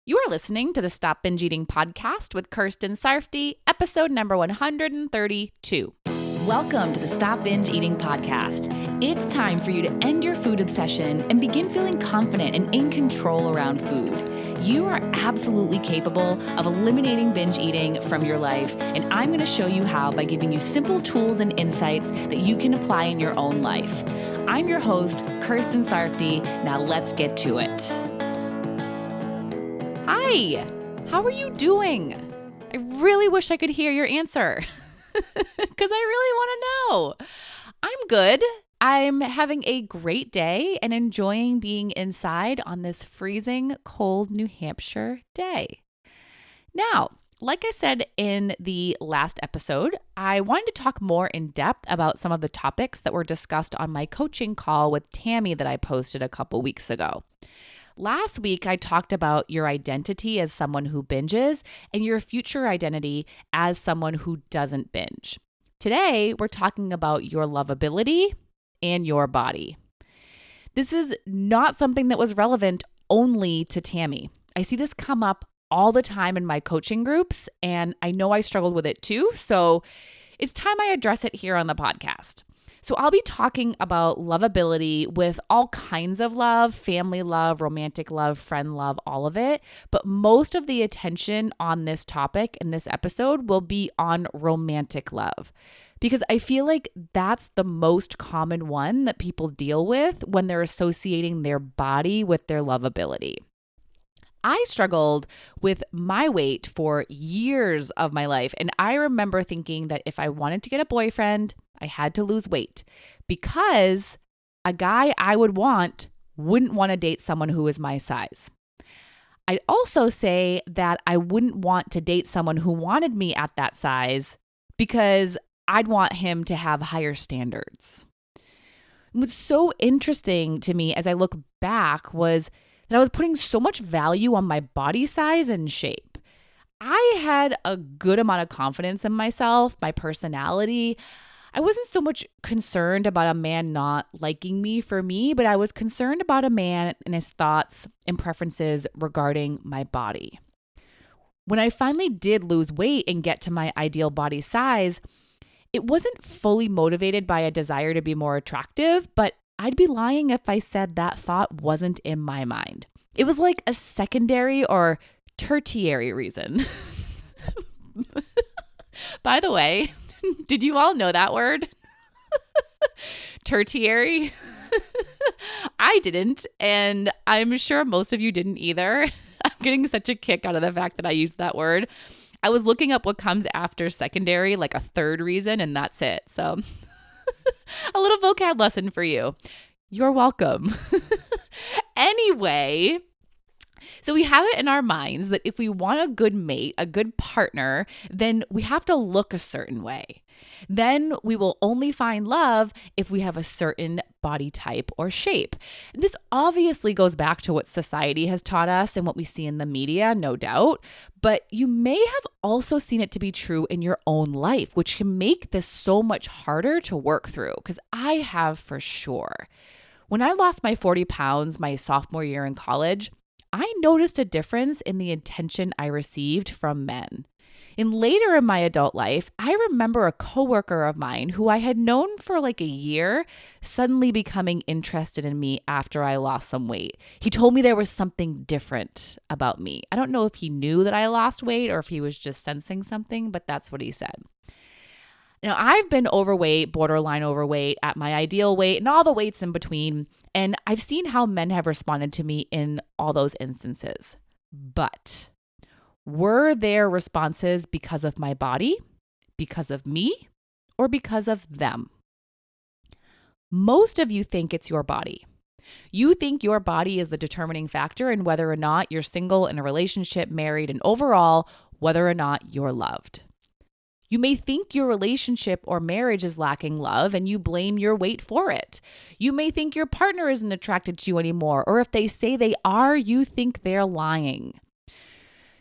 You are listening to the Stop Binge Eating podcast with Kirsten Sarfty, episode number 132. Welcome to the Stop Binge Eating podcast. It's time for you to end your food obsession and begin feeling confident and in control around food. You are absolutely capable of eliminating binge eating from your life, and I'm going to show you how by giving you simple tools and insights that you can apply in your own life. I'm your host, Kirsten Sarfty. Now let's get to it. Hi, how are you doing? I really wish I could hear your answer because I really want to know. I'm good. I'm having a great day and enjoying being inside on this freezing cold New Hampshire day. Now, like I said in the last episode, I wanted to talk more in depth about some of the topics that were discussed on my coaching call with Tammy that I posted a couple weeks ago. Last week, I talked about your identity as someone who binges and your future identity as someone who doesn't binge. Today, we're talking about your lovability and your body. This is not something that was relevant only to Tammy. I see this come up all the time in my coaching groups, and I know I struggled with it too, so it's time I address it here on the podcast. So I'll be talking about lovability with all kinds of love, family love, romantic love, friend love, all of it. But most of the attention on this topic in this episode will be on romantic love, because I feel like that's the most common one that people deal with when they're associating their body with their lovability. I struggled with my weight for years of my life, and I remember thinking that if I wanted to get a boyfriend, I had to lose weight because a guy I would want wouldn't want to date someone who is my size. I'd also say that I wouldn't want to date someone who wanted me at that size because I'd want him to have higher standards. What's so interesting to me as I look back was that I was putting so much value on my body size and shape. I had a good amount of confidence in myself, my personality. I wasn't so much concerned about a man not liking me for me, but I was concerned about a man and his thoughts and preferences regarding my body. When I finally did lose weight and get to my ideal body size, it wasn't fully motivated by a desire to be more attractive, but I'd be lying if I said that thought wasn't in my mind. It was like a secondary or tertiary reason. By the way, did you all know that word? Tertiary? I didn't, and I'm sure most of you didn't either. I'm getting such a kick out of the fact that I used that word. I was looking up what comes after secondary, like a third reason, and that's it. So a little vocab lesson for you. You're welcome. Anyway, so we have it in our minds that if we want a good mate, a good partner, then we have to look a certain way. Then we will only find love if we have a certain body type or shape. And this obviously goes back to what society has taught us and what we see in the media, no doubt. But you may have also seen it to be true in your own life, which can make this so much harder to work through, because I have for sure. When I lost my 40 pounds my sophomore year in college, I noticed a difference in the attention I received from men. And later in my adult life, I remember a coworker of mine who I had known for like a year suddenly becoming interested in me after I lost some weight. He told me there was something different about me. I don't know if he knew that I lost weight or if he was just sensing something, but that's what he said. Now, I've been overweight, borderline overweight, at my ideal weight, and all the weights in between, and I've seen how men have responded to me in all those instances. But were their responses because of my body, because of me, or because of them? Most of you think it's your body. You think your body is the determining factor in whether or not you're single, in a relationship, married, and overall, whether or not you're loved. You may think your relationship or marriage is lacking love and you blame your weight for it. You may think your partner isn't attracted to you anymore, or if they say they are, you think they're lying.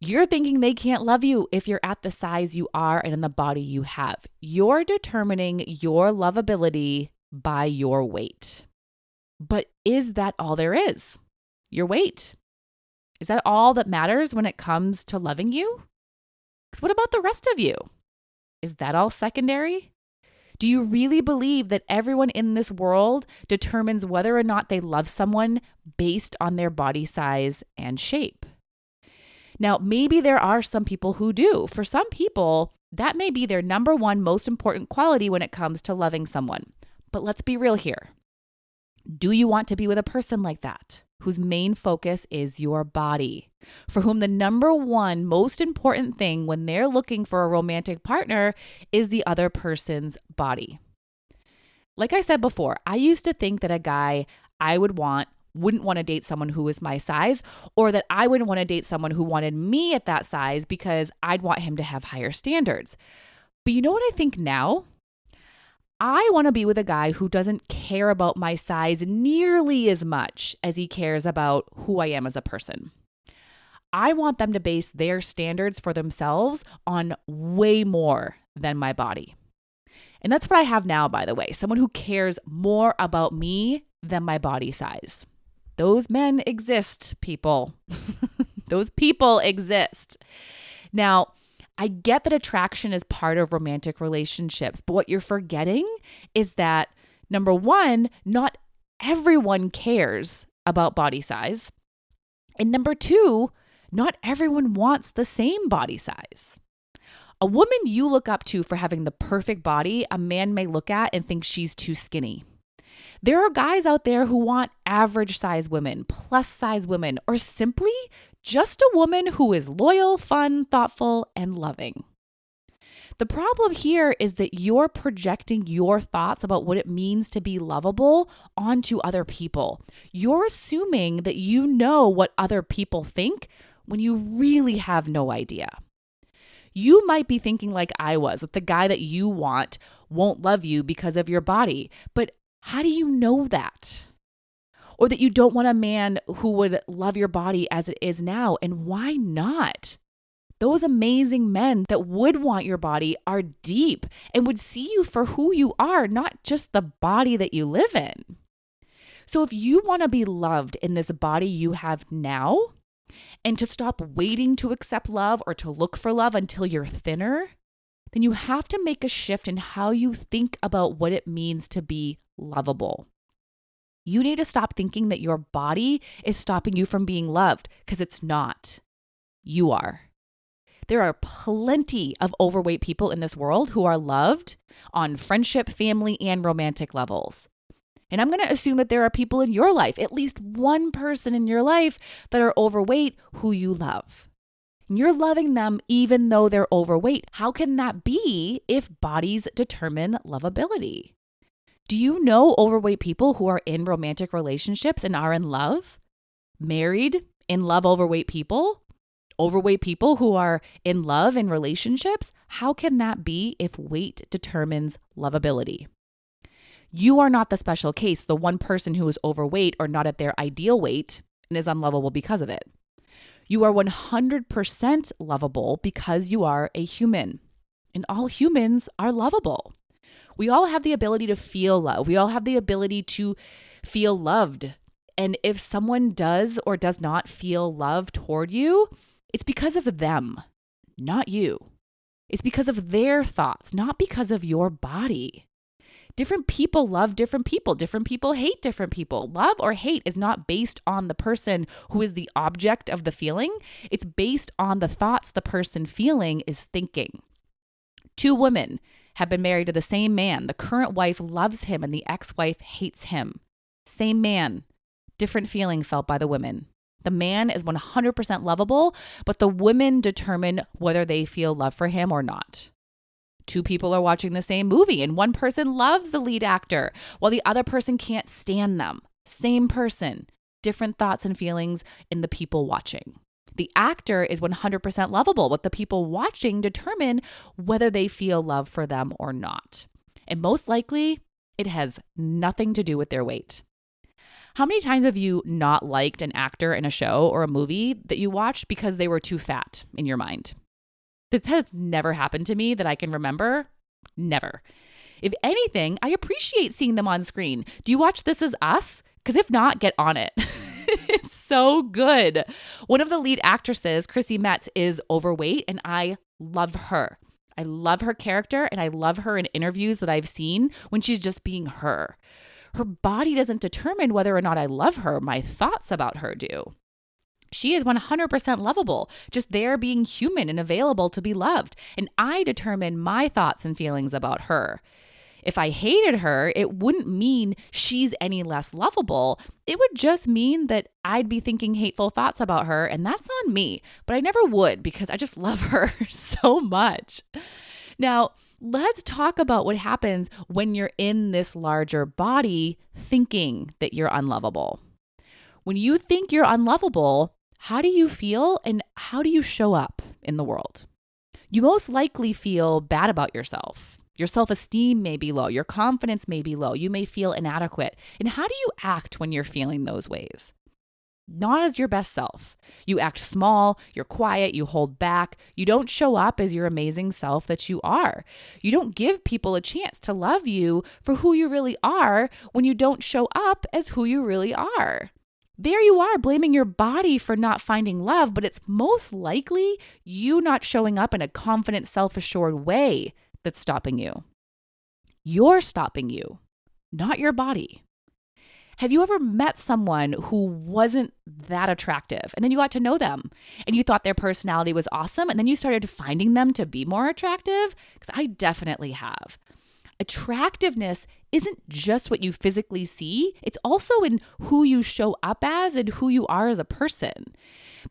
You're thinking they can't love you if you're at the size you are and in the body you have. You're determining your lovability by your weight. But is that all there is? Your weight? Is that all that matters when it comes to loving you? Because what about the rest of you? Is that all secondary? Do you really believe that everyone in this world determines whether or not they love someone based on their body size and shape? Now, maybe there are some people who do. For some people, that may be their number one most important quality when it comes to loving someone. But let's be real here. Do you want to be with a person like that, whose main focus is your body, for whom the number one most important thing when they're looking for a romantic partner is the other person's body? Like I said before, I used to think that a guy I wouldn't want to date someone who was my size, or that I wouldn't want to date someone who wanted me at that size because I'd want him to have higher standards. But you know what I think now? I want to be with a guy who doesn't care about my size nearly as much as he cares about who I am as a person. I want them to base their standards for themselves on way more than my body. And that's what I have now, by the way, someone who cares more about me than my body size. Those men exist, people. Those people exist. Now, I get that attraction is part of romantic relationships, but what you're forgetting is that, number one, not everyone cares about body size. And number two, not everyone wants the same body size. A woman you look up to for having the perfect body, a man may look at and think she's too skinny. There are guys out there who want average size women, plus size women, or simply just a woman who is loyal, fun, thoughtful, and loving. The problem here is that you're projecting your thoughts about what it means to be lovable onto other people. You're assuming that you know what other people think when you really have no idea. You might be thinking like I was, that the guy that you want won't love you because of your body, but how do you know that? Or that you don't want a man who would love your body as it is now. And why not? Those amazing men that would want your body are deep and would see you for who you are, not just the body that you live in. So if you want to be loved in this body you have now, and to stop waiting to accept love or to look for love until you're thinner, then you have to make a shift in how you think about what it means to be lovable. You need to stop thinking that your body is stopping you from being loved, because it's not. You are. There are plenty of overweight people in this world who are loved on friendship, family, and romantic levels. And I'm going to assume that there are people in your life, at least one person in your life, that are overweight who you love. And you're loving them even though they're overweight. How can that be if bodies determine lovability? Do you know overweight people who are in romantic relationships and are in love? Married, in love, overweight people? Overweight people who are in love in relationships? How can that be if weight determines lovability? You are not the special case, the one person who is overweight or not at their ideal weight and is unlovable because of it. You are 100% lovable because you are a human, and all humans are lovable. We all have the ability to feel love. We all have the ability to feel loved. And if someone does or does not feel love toward you, it's because of them, not you. It's because of their thoughts, not because of your body. Different people love different people. Different people hate different people. Love or hate is not based on the person who is the object of the feeling. It's based on the thoughts the person feeling is thinking. Two women have been married to the same man. The current wife loves him and the ex-wife hates him. Same man, different feeling felt by the women. The man is 100% lovable, but the women determine whether they feel love for him or not. Two people are watching the same movie and one person loves the lead actor while the other person can't stand them. Same person, different thoughts and feelings in the people watching. The actor is 100% lovable, but the people watching determine whether they feel love for them or not. And most likely, it has nothing to do with their weight. How many times have you not liked an actor in a show or a movie that you watched because they were too fat in your mind? This has never happened to me that I can remember. Never. If anything, I appreciate seeing them on screen. Do you watch This Is Us? Because if not, get on it. It's so good. One of the lead actresses, Chrissy Metz, is overweight, and I love her. I love her character, and I love her in interviews that I've seen when she's just being her. Her body doesn't determine whether or not I love her. My thoughts about her do. She is 100% lovable, just there being human and available to be loved. And I determine my thoughts and feelings about her. If I hated her, it wouldn't mean she's any less lovable. It would just mean that I'd be thinking hateful thoughts about her, and that's on me. But I never would because I just love her so much. Now, let's talk about what happens when you're in this larger body thinking that you're unlovable. When you think you're unlovable, how do you feel and how do you show up in the world? You most likely feel bad about yourself. Your self-esteem may be low. Your confidence may be low. You may feel inadequate. And how do you act when you're feeling those ways? Not as your best self. You act small, you're quiet, you hold back. You don't show up as your amazing self that you are. You don't give people a chance to love you for who you really are when you don't show up as who you really are. There you are blaming your body for not finding love, but it's most likely you not showing up in a confident, self-assured way that's stopping you. You're stopping you, not your body. Have you ever met someone who wasn't that attractive and then you got to know them and you thought their personality was awesome and then you started finding them to be more attractive? Because I definitely have. Attractiveness isn't just what you physically see. It's also in who you show up as and who you are as a person.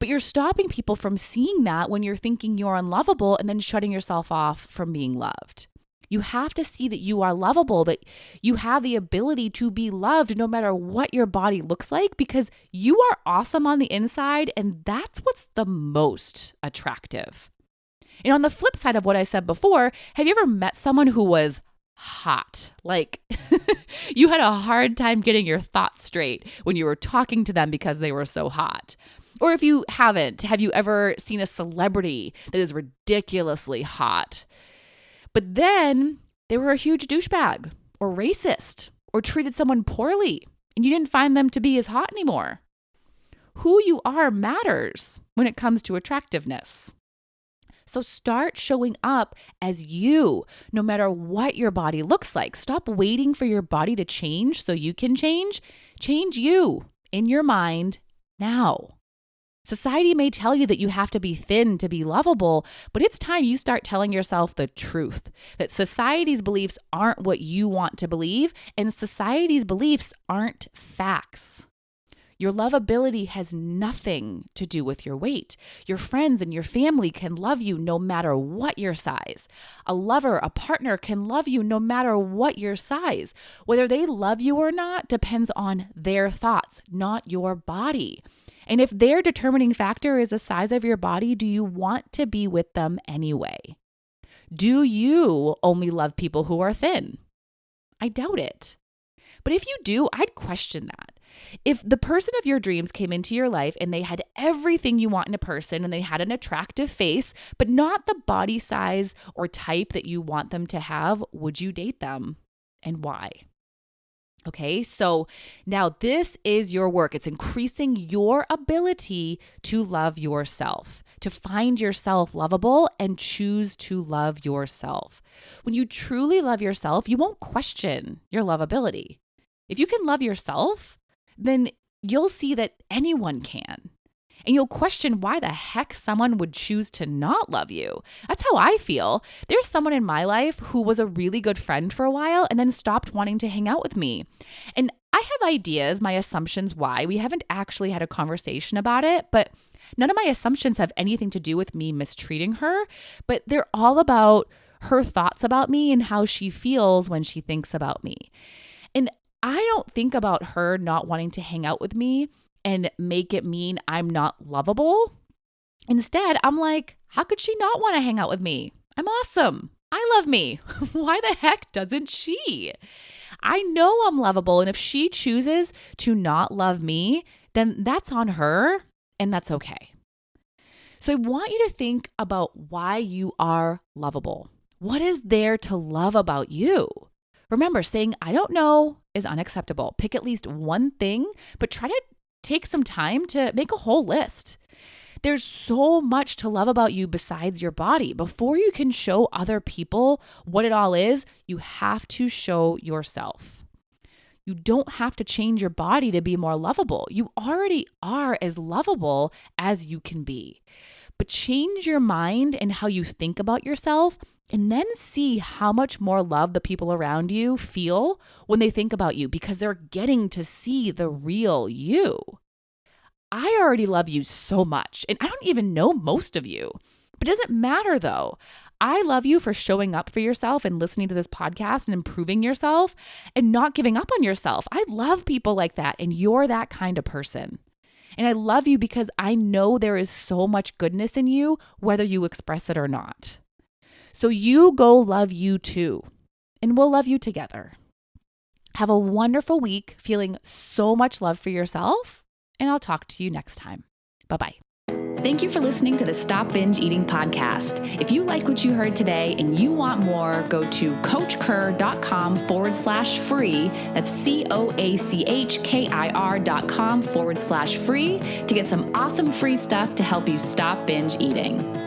But you're stopping people from seeing that when you're thinking you're unlovable and then shutting yourself off from being loved. You have to see that you are lovable, that you have the ability to be loved no matter what your body looks like, because you are awesome on the inside, and that's what's the most attractive. And on the flip side of what I said before, have you ever met someone who was hot? Like you had a hard time getting your thoughts straight when you were talking to them because they were so hot. Or if you haven't, have you ever seen a celebrity that is ridiculously hot? But then they were a huge douchebag or racist or treated someone poorly and you didn't find them to be as hot anymore. Who you are matters when it comes to attractiveness. So start showing up as you, no matter what your body looks like. Stop waiting for your body to change so you can change. Change you in your mind now. Society may tell you that you have to be thin to be lovable, but it's time you start telling yourself the truth, that society's beliefs aren't what you want to believe, and society's beliefs aren't facts. Your lovability has nothing to do with your weight. Your friends and your family can love you no matter what your size. A lover, a partner can love you no matter what your size. Whether they love you or not depends on their thoughts, not your body. And if their determining factor is the size of your body, do you want to be with them anyway? Do you only love people who are thin? I doubt it. But if you do, I'd question that. If the person of your dreams came into your life and they had everything you want in a person and they had an attractive face, but not the body size or type that you want them to have, would you date them? And why? Okay, so now this is your work. It's increasing your ability to love yourself, to find yourself lovable and choose to love yourself. When you truly love yourself, you won't question your lovability. If you can love yourself, then you'll see that anyone can. And you'll question why the heck someone would choose to not love you. That's how I feel. There's someone in my life who was a really good friend for a while and then stopped wanting to hang out with me. And I have ideas, my assumptions why. We haven't actually had a conversation about it, but none of my assumptions have anything to do with me mistreating her, but they're all about her thoughts about me and how she feels when she thinks about me. And I don't think about her not wanting to hang out with me and make it mean I'm not lovable. Instead, I'm like, how could she not want to hang out with me? I'm awesome. I love me. Why the heck doesn't she? I know I'm lovable, and if she chooses to not love me, then that's on her, and that's okay. So I want you to think about why you are lovable. What is there to love about you? Remember, saying, I don't know is unacceptable. Pick at least one thing, but try to take some time to make a whole list. There's so much to love about you besides your body. Before you can show other people what it all is, you have to show yourself. You don't have to change your body to be more lovable. You already are as lovable as you can be. But change your mind and how you think about yourself, and then see how much more love the people around you feel when they think about you, because they're getting to see the real you. I already love you so much, and I don't even know most of you, but it doesn't matter though. I love you for showing up for yourself and listening to this podcast and improving yourself and not giving up on yourself. I love people like that, and you're that kind of person. And I love you because I know there is so much goodness in you, whether you express it or not. So you go love you too, and we'll love you together. Have a wonderful week, feeling so much love for yourself, and I'll talk to you next time. Bye-bye. Thank you for listening to the Stop Binge Eating podcast. If you like what you heard today and you want more, go to coachkir.com/free. That's COACHKIR.com/free to get some awesome free stuff to help you stop binge eating.